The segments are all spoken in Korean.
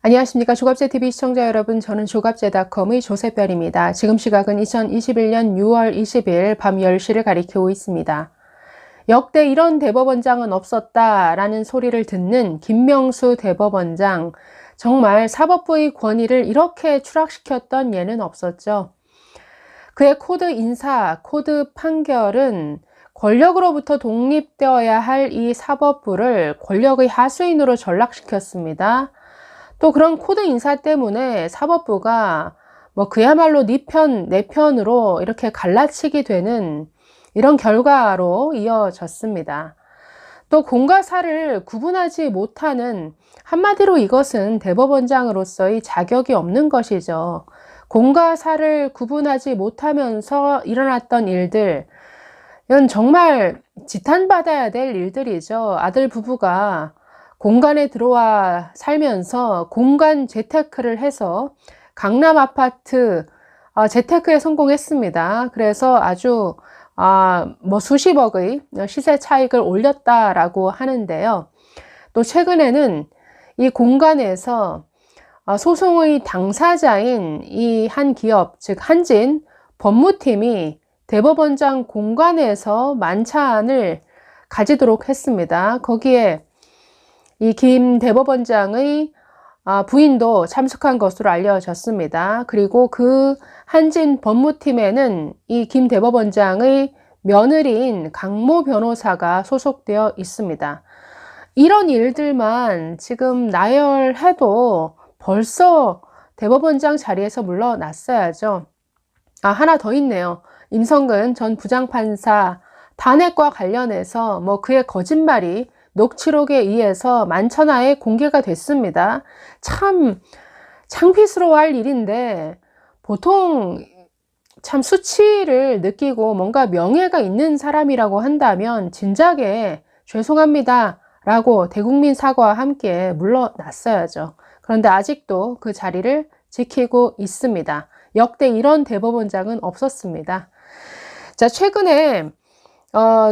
안녕하십니까. 조갑제TV 시청자 여러분, 저는 조갑제닷컴의 조세별입니다. 지금 시각은 2021년 6월 20일 밤 10시를 가리키고 있습니다. 역대 이런 대법원장은 없었다라는 소리를 듣는 김명수 대법원장, 정말 사법부의 권위를 이렇게 추락시켰던 예는 없었죠. 그의 코드 인사, 코드 판결은 권력으로부터 독립되어야 할 이 사법부를 권력의 하수인으로 전락시켰습니다. 또 그런 코드 인사 때문에 사법부가 그야말로 네 편, 내 편으로 이렇게 갈라치기 되는 이런 결과로 이어졌습니다. 또 공과 사를 구분하지 못하는, 한마디로 이것은 대법원장으로서의 자격이 없는 것이죠. 공과 사를 구분하지 못하면서 일어났던 일들, 이건 정말 지탄받아야 될 일들이죠. 아들 부부가 공간에 들어와 살면서 공간 재테크를 해서 강남 아파트 재테크에 성공했습니다. 그래서 아주 수십억의 시세 차익을 올렸다라고 하는데요. 또 최근에는 이 공간에서 소송의 당사자인 이 한 기업, 즉 한진 법무팀이 대법원장 공간에서 만찬을 가지도록 했습니다. 거기에 이 김 대법원장의 부인도 참석한 것으로 알려졌습니다. 그리고 그 한진 법무팀에는 이 김 대법원장의 며느리인 강모 변호사가 소속되어 있습니다. 이런 일들만 지금 나열해도 벌써 대법원장 자리에서 물러났어야죠. 하나 더 있네요. 임성근 전 부장판사 탄핵과 관련해서 그의 거짓말이 녹취록에 의해서 만천하에 공개가 됐습니다. 참 창피스러워할 일인데, 보통 참 수치를 느끼고 뭔가 명예가 있는 사람이라고 한다면 진작에 죄송합니다 라고 대국민 사과와 함께 물러났어야죠. 그런데 아직도 그 자리를 지키고 있습니다. 역대 이런 대법원장은 없었습니다. 자, 최근에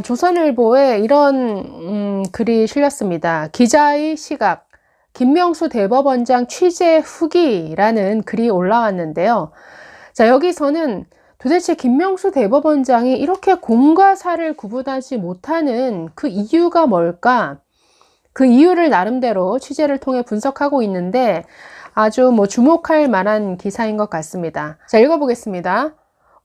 조선일보에 이런 글이 실렸습니다. 기자의 시각, 김명수 대법원장 취재 후기라는 글이 올라왔는데요. 자, 여기서는 도대체 김명수 대법원장이 이렇게 공과 사를 구분하지 못하는 그 이유가 뭘까? 그 이유를 나름대로 취재를 통해 분석하고 있는데 아주 주목할 만한 기사인 것 같습니다. 자, 읽어보겠습니다.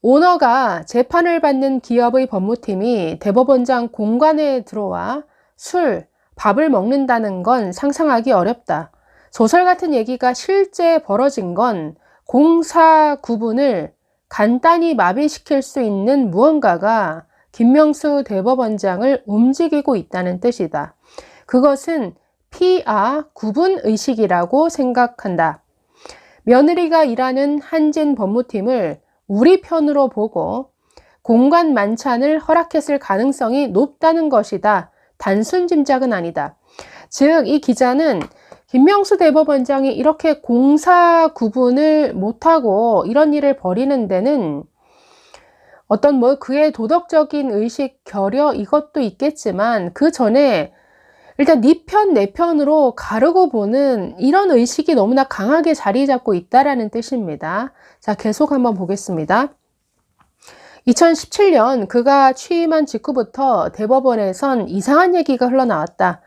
오너가 재판을 받는 기업의 법무팀이 대법원장 공간에 들어와 술, 밥을 먹는다는 건 상상하기 어렵다. 소설 같은 얘기가 실제 벌어진 건 공사 구분을 간단히 마비시킬 수 있는 무언가가 김명수 대법원장을 움직이고 있다는 뜻이다. 그것은 피아 구분의식이라고 생각한다. 며느리가 일하는 한진 법무팀을 우리 편으로 보고 공간 만찬을 허락했을 가능성이 높다는 것이다. 단순 짐작은 아니다. 즉, 이 기자는 김명수 대법원장이 이렇게 공사 구분을 못하고 이런 일을 벌이는 데는 어떤 그의 도덕적인 의식, 결여 이것도 있겠지만 그 전에 일단 네 편, 내 편으로 가르고 보는 이런 의식이 너무나 강하게 자리 잡고 있다라는 뜻입니다. 자, 계속 한번 보겠습니다. 2017년 그가 취임한 직후부터 대법원에선 이상한 얘기가 흘러나왔다.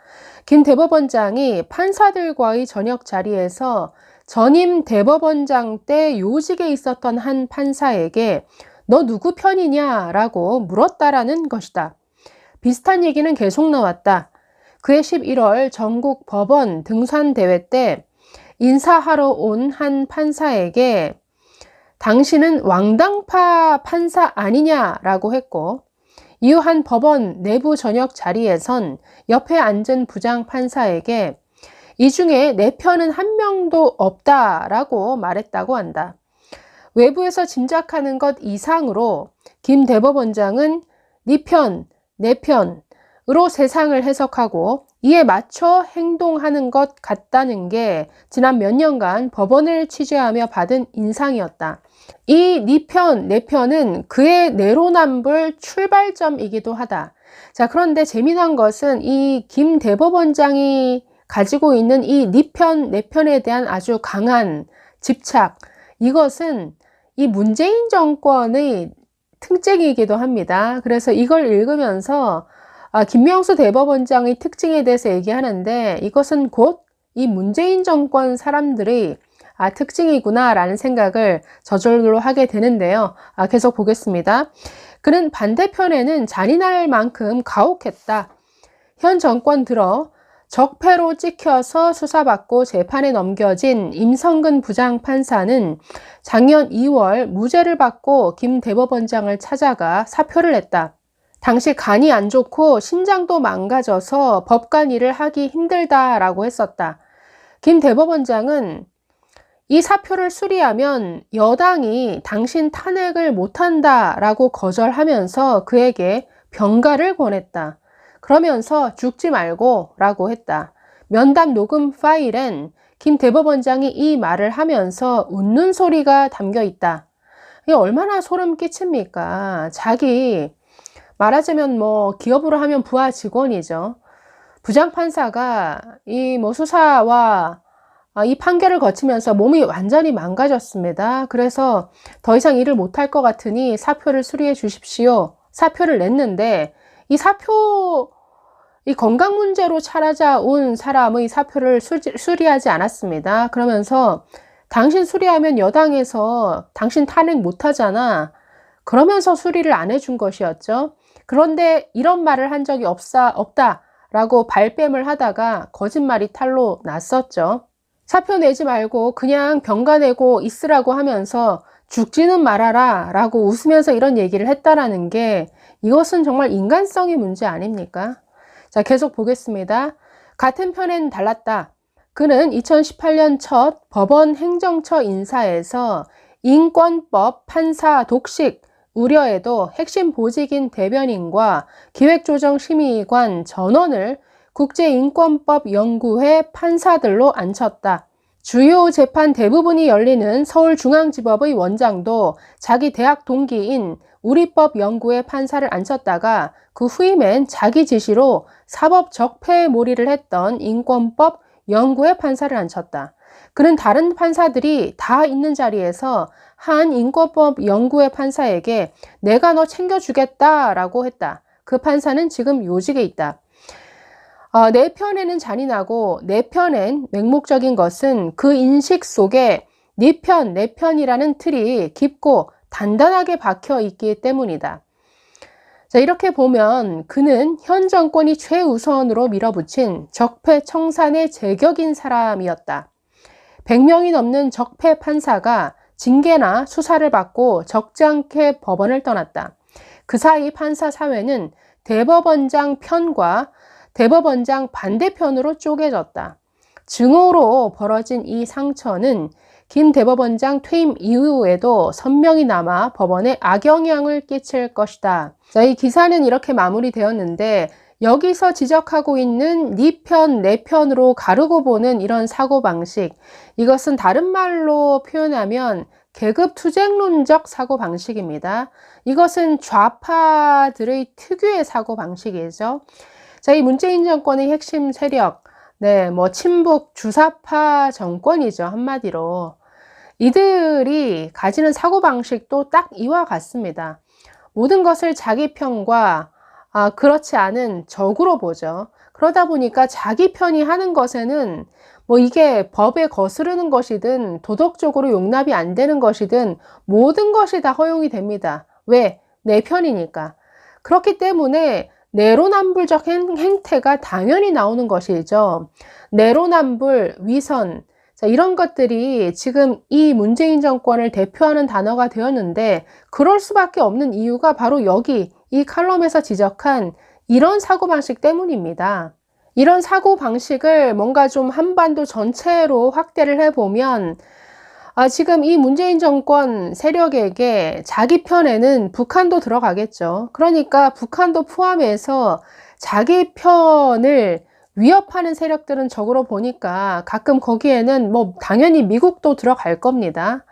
김 대법원장이 판사들과의 저녁 자리에서 전임 대법원장 때 요직에 있었던 한 판사에게 너 누구 편이냐라고 물었다라는 것이다. 비슷한 얘기는 계속 나왔다. 그해 11월 전국 법원 등산대회 때 인사하러 온 한 판사에게 당신은 왕당파 판사 아니냐라고 했고, 이후 한 법원 내부 저녁 자리에선 옆에 앉은 부장 판사에게 이 중에 내 편은 한 명도 없다라고 말했다고 한다. 외부에서 짐작하는 것 이상으로 김 대법원장은 네 편, 내 편으로 세상을 해석하고 이에 맞춰 행동하는 것 같다는 게 지난 몇 년간 법원을 취재하며 받은 인상이었다. 이 네 편, 내 편은 그의 내로남불 출발점이기도 하다. 자, 그런데 재미난 것은 이 김 대법원장이 가지고 있는 이 네 편, 내 편에 대한 아주 강한 집착, 이것은 이 문재인 정권의 특징이기도 합니다. 그래서 이걸 읽으면서 김명수 대법원장의 특징에 대해서 얘기하는데, 이것은 곧 이 문재인 정권 사람들의 특징이구나 라는 생각을 저절로 하게 되는데요. 계속 보겠습니다. 그는 반대편에는 잔인할 만큼 가혹했다. 현 정권 들어 적폐로 찍혀서 수사받고 재판에 넘겨진 임성근 부장판사는 작년 2월 무죄를 받고 김 대법원장을 찾아가 사표를 냈다. 당시 간이 안 좋고 신장도 망가져서 법관 일을 하기 힘들다라고 했었다. 김 대법원장은 이 사표를 수리하면 여당이 당신 탄핵을 못한다라고 거절하면서 그에게 병가를 권했다. 그러면서 죽지 말고 라고 했다. 면담 녹음 파일엔 김 대법원장이 이 말을 하면서 웃는 소리가 담겨 있다. 이게 얼마나 소름 끼칩니까? 자기 말하자면 기업으로 하면 부하 직원이죠. 부장판사가 이 수사와 이 판결을 거치면서 몸이 완전히 망가졌습니다. 그래서 더 이상 일을 못할 것 같으니 사표를 수리해 주십시오. 사표를 냈는데 이 건강 문제로 찾아온 사람의 사표를 수리하지 않았습니다. 그러면서 당신 수리하면 여당에서 당신 탄핵 못하잖아. 그러면서 수리를 안 해준 것이었죠. 그런데 이런 말을 한 적이 없다라고 발뺌을 하다가 거짓말이 탄로 났었죠. 사표 내지 말고 그냥 병가 내고 있으라고 하면서 죽지는 말아라 라고 웃으면서 이런 얘기를 했다라는 게, 이것은 정말 인간성의 문제 아닙니까? 자, 계속 보겠습니다. 같은 편엔 달랐다. 그는 2018년 첫 법원 행정처 인사에서 인권법 판사 독식 우려에도 핵심 보직인 대변인과 기획조정심의관 전원을 국제인권법 연구회 판사들로 앉혔다. 주요 재판 대부분이 열리는 서울중앙지법의 원장도 자기 대학 동기인 우리법연구회 판사를 앉혔다가 그 후임엔 자기 지시로 사법적폐에 몰이를 했던 인권법연구회 판사를 앉혔다. 그는 다른 판사들이 다 있는 자리에서 한 인권법연구회 판사에게 내가 너 챙겨주겠다라고 했다. 그 판사는 지금 요직에 있다. 내 편에는 잔인하고 내 편엔 맹목적인 것은 그 인식 속에 네 편, 내 편이라는 틀이 깊고 단단하게 박혀 있기 때문이다. 자, 이렇게 보면 그는 현 정권이 최우선으로 밀어붙인 적폐 청산의 제격인 사람이었다. 100명이 넘는 적폐 판사가 징계나 수사를 받고 적지 않게 법원을 떠났다. 그 사이 판사 사회는 대법원장 편과 대법원장 반대편으로 쪼개졌다. 증오로 벌어진 이 상처는 김 대법원장 퇴임 이후에도 선명히 남아 법원에 악영향을 끼칠 것이다. 자, 이 기사는 이렇게 마무리되었는데, 여기서 지적하고 있는 네 편, 내 편으로 가르고 보는 이런 사고방식, 이것은 다른 말로 표현하면 계급투쟁론적 사고방식입니다. 이것은 좌파들의 특유의 사고방식이죠. 자, 이 문재인 정권의 핵심 세력, 친북 주사파 정권이죠. 한마디로. 이들이 가지는 사고방식도 딱 이와 같습니다. 모든 것을 자기 편과 그렇지 않은 적으로 보죠. 그러다 보니까 자기 편이 하는 것에는 이게 법에 거스르는 것이든 도덕적으로 용납이 안 되는 것이든 모든 것이 다 허용이 됩니다. 왜? 내 편이니까. 그렇기 때문에 내로남불적 행태가 당연히 나오는 것이죠. 내로남불, 위선, 자, 이런 것들이 지금 이 문재인 정권을 대표하는 단어가 되었는데, 그럴 수밖에 없는 이유가 바로 여기 이 칼럼에서 지적한 이런 사고방식 때문입니다. 이런 사고방식을 뭔가 좀 한반도 전체로 확대를 해보면 지금 이 문재인 정권 세력에게 자기 편에는 북한도 들어가겠죠. 그러니까 북한도 포함해서 자기 편을 위협하는 세력들은 적으로 보니까 가끔 거기에는 당연히 미국도 들어갈 겁니다.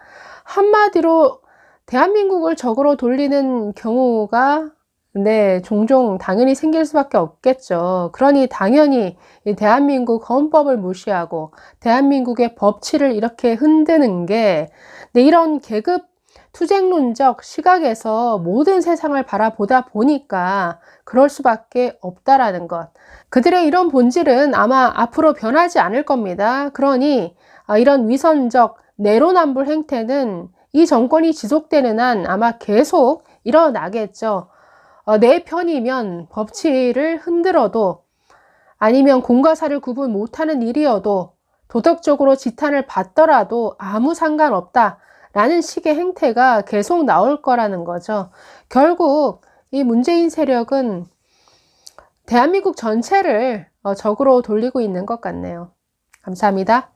한마디로 대한민국을 적으로 돌리는 경우가 네, 종종 당연히 생길 수밖에 없겠죠. 그러니 당연히 이 대한민국 헌법을 무시하고 대한민국의 법치를 이렇게 흔드는 게, 네, 이런 계급 투쟁론적 시각에서 모든 세상을 바라보다 보니까 그럴 수밖에 없다라는 것. 그들의 이런 본질은 아마 앞으로 변하지 않을 겁니다. 그러니 이런 위선적 내로남불 행태는 이 정권이 지속되는 한 아마 계속 일어나겠죠. 내 편이면 법치를 흔들어도, 아니면 공과 사를 구분 못하는 일이어도, 도덕적으로 지탄을 받더라도 아무 상관없다라는 식의 행태가 계속 나올 거라는 거죠. 결국 이 문재인 세력은 대한민국 전체를 적으로 돌리고 있는 것 같네요. 감사합니다.